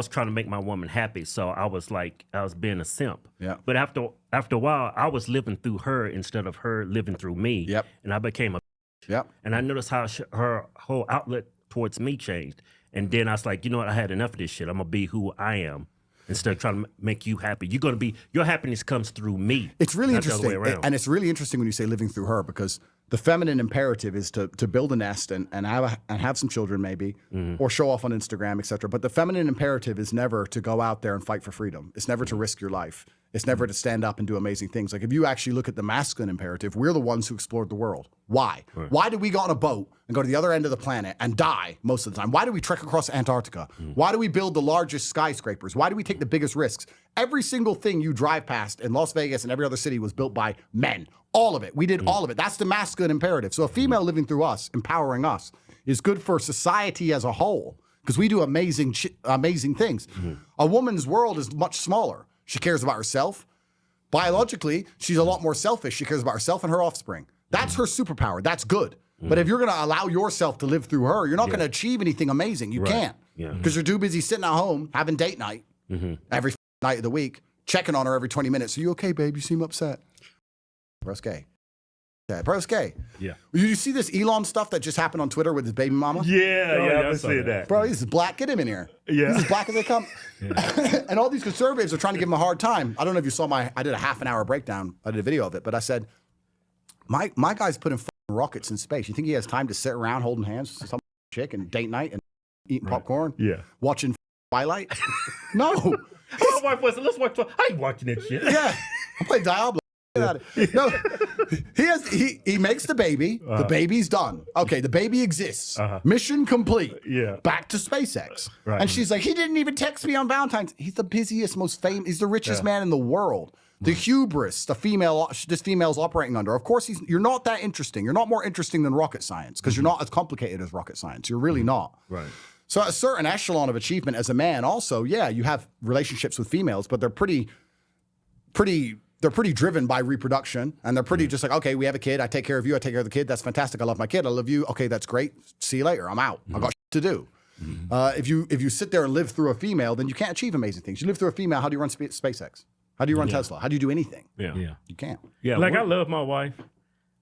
was trying to make my woman happy, so I was being a simp. Yeah. But after a while, I was living through her instead of her living through me. Yep. And I became a. Yep. And I noticed how her whole outlet towards me changed. And then I was like, you know what? I had enough of this shit. I'm gonna be who I am instead of trying to make you happy. You're gonna be, your happiness comes through me. It's really not the other way interesting, around. and it's really interesting when you say living through her, because the feminine imperative is to build a nest and have some children maybe, or show off on Instagram, etc. But the feminine imperative is never to go out there and fight for freedom. It's never to risk your life. It's never to stand up and do amazing things. Like if you actually look at the masculine imperative, we're the ones who explored the world. Why? Right. Why did we go on a boat and go to the other end of the planet and die most of the time? Why do we trek across Antarctica? Why do we build the largest skyscrapers? Why do we take the biggest risks? Every single thing you drive past in Las Vegas and every other city was built by men. All of it. We did all of it. That's the masculine imperative. So a female living through us, empowering us, is good for society as a whole, because we do amazing things. A woman's world is much smaller. She cares about herself. Biologically, she's a lot more selfish. She cares about herself and her offspring. That's her superpower. That's good. But if you're going to allow yourself to live through her, you're not going to achieve anything amazing. You can't. Because you're too busy sitting at home having date night every night of the week, checking on her every 20 minutes. Are you okay, babe? You seem upset. Bro's gay. Yeah, bro's gay. Yeah. Did you see this Elon stuff that just happened on Twitter with his baby mama? Yeah, I see that. Bro, he's black. Get him in here. Yeah. He's as black as they come. And all these conservatives are trying to give him a hard time. I don't know if you saw I did a half-an-hour breakdown. I did a video of it, but I said, my guy's putting rockets in space. You think he has time to sit around holding hands with some chick and date night and eating popcorn? Yeah. Watching Twilight? No. My wife was, let's watch. I ain't watching that shit. Yeah. I play Diablo. No, he makes the baby. The baby's done. Okay, the baby exists. Mission complete. Yeah. Back to SpaceX. Right. And she's like, he didn't even text me on Valentine's. He's the busiest, most famous. He's the richest man in the world. The hubris, this female's operating under. Of course, you're not that interesting. You're not more interesting than rocket science, because you're not as complicated as rocket science. You're really not. Right. So a certain echelon of achievement as a man, also, yeah, you have relationships with females, but they're pretty driven by reproduction, and they're pretty just like, okay, we have a kid, I take care of you, I take care of the kid, that's fantastic, I love my kid, I love you, okay, that's great, see you later, I'm out, I've got shit to do. If you sit there and live through a female, then you can't achieve amazing things. You live through a female, how do you run SpaceX? How do you run Tesla? How do you do anything? You can't. Yeah, like I love my wife,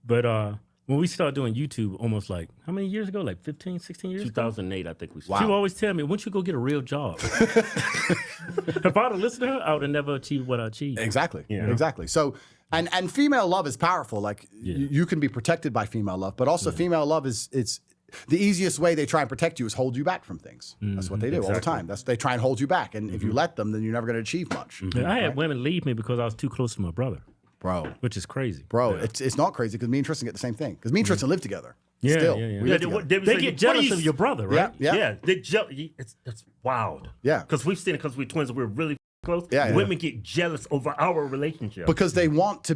but when we started doing YouTube almost like, how many years ago? Like 15, 16 years 2008, I think we started. She would always tell me, why don't you go get a real job? If I'd have listened to her, I would have never achieved what I achieved. Exactly. Exactly. So, and female love is powerful. Like you can be protected by female love, but also female love it's the easiest way they try and protect you is hold you back from things. That's what they do all the time. They try and hold you back. And if you let them, then you're never going to achieve much. I had women leave me because I was too close to my brother. Bro. Which is crazy. Bro, it's not crazy, because me and Tristan get the same thing. Because me and Tristan live together. Still. They get jealous of your brother, right? Yeah. It's wild. Yeah. Because we've seen it, because we're twins, we're really close. Women get jealous over our relationship. Because they want to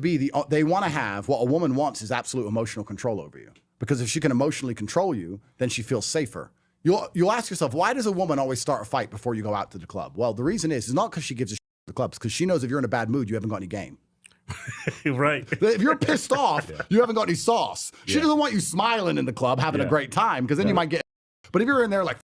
they want to have, what a woman wants is absolute emotional control over you. Because if she can emotionally control you, then she feels safer. You'll ask yourself, why does a woman always start a fight before you go out to the club? Well, the reason is not because she gives a shit to the clubs, because she knows if you're in a bad mood, you haven't got any game. Right. If you're pissed off, you haven't got any sauce. She doesn't want you smiling in the club, having a great time, because then you might get. But if you're in there like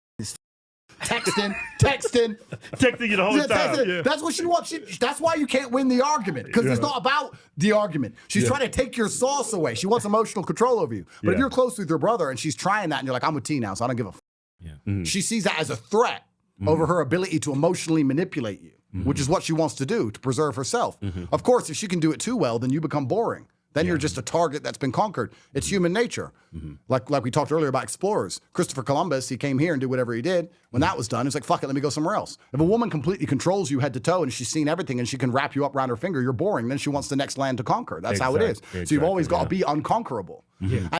texting you the whole time. That's what she wants. That's why you can't win the argument, because it's not about the argument. She's trying to take your sauce away. She wants emotional control over you. But if you're close with your brother and she's trying that, and you're like, I'm with T now, so I don't give a She sees that as a threat over her ability to emotionally manipulate you, which is what she wants to do to preserve herself. Of course, if she can do it too well, then you become boring. Then you're just a target that's been conquered. It's human nature. Like we talked earlier about explorers. Christopher Columbus, he came here and did whatever he did. When that was done, it's like, fuck it, let me go somewhere else. If a woman completely controls you head to toe and she's seen everything and she can wrap you up around her finger, you're boring. Then she wants the next land to conquer. That's how it is. So you've always got to be unconquerable.